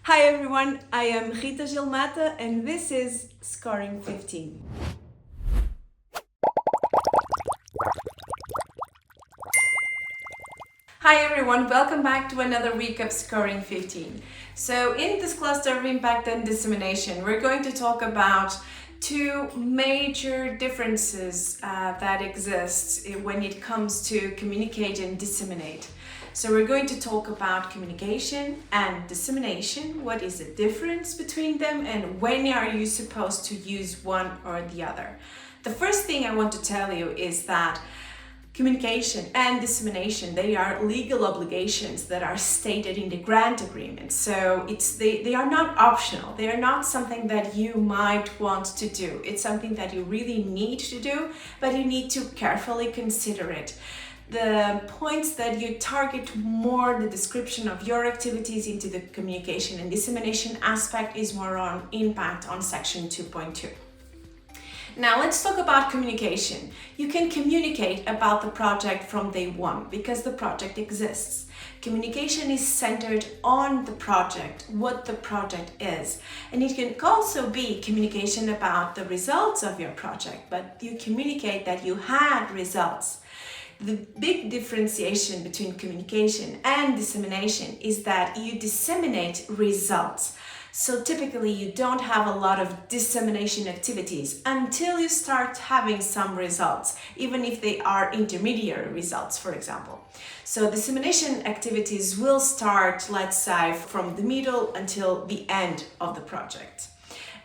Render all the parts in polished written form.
Hi everyone, I am Rita Gilmata and this is Scoring 15. Hi everyone, welcome back to another week of Scoring 15. So in this cluster of Impact and Dissemination, we're going to talk about two major differences that exist when it comes to communicate and disseminate. So we're going to talk about communication and dissemination. What is the difference between them and when are you supposed to use one or the other? The first thing I want to tell you is that communication and dissemination, they are legal obligations that are stated in the grant agreement. So they are not optional. They are not something that you might want to do. It's something that you really need to do, but you need to carefully consider it. The points that you target more the description of your activities into the communication and dissemination aspect is more on impact on section 2.2. Now let's talk about communication. You can communicate about the project from day one because the project exists. Communication is centered on the project, what the project is. And it can also be communication about the results of your project, but you communicate that you had results. The big differentiation between communication and dissemination is that you disseminate results. So typically you don't have a lot of dissemination activities until you start having some results, even if they are intermediary results, for example. So dissemination activities will start, let's say, from the middle until the end of the project.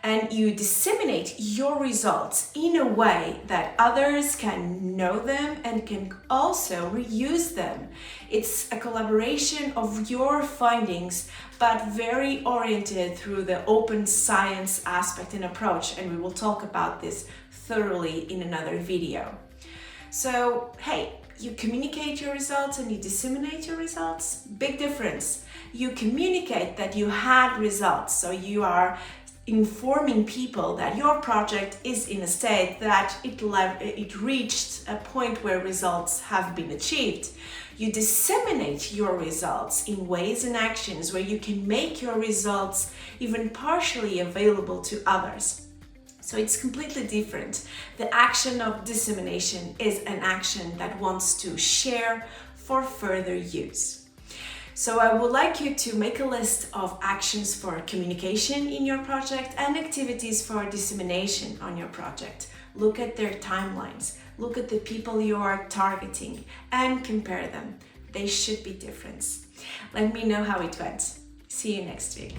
And you disseminate your results in a way that others can know them and can also reuse them. It's a collaboration of your findings, but very oriented through the open science aspect and approach. And we will talk about this thoroughly in another video. So, hey, you communicate your results and you disseminate your results. Big difference. You communicate that you had results, so you are informing people that your project is in a state that it reached a point where results have been achieved. You disseminate your results in ways and actions where you can make your results even partially available to others. So it's completely different. The action of dissemination is an action that wants to share for further use. So I would like you to make a list of actions for communication in your project and activities for dissemination on your project. Look at their timelines, look at the people you are targeting and compare them. They should be different. Let me know how it went. See you next week.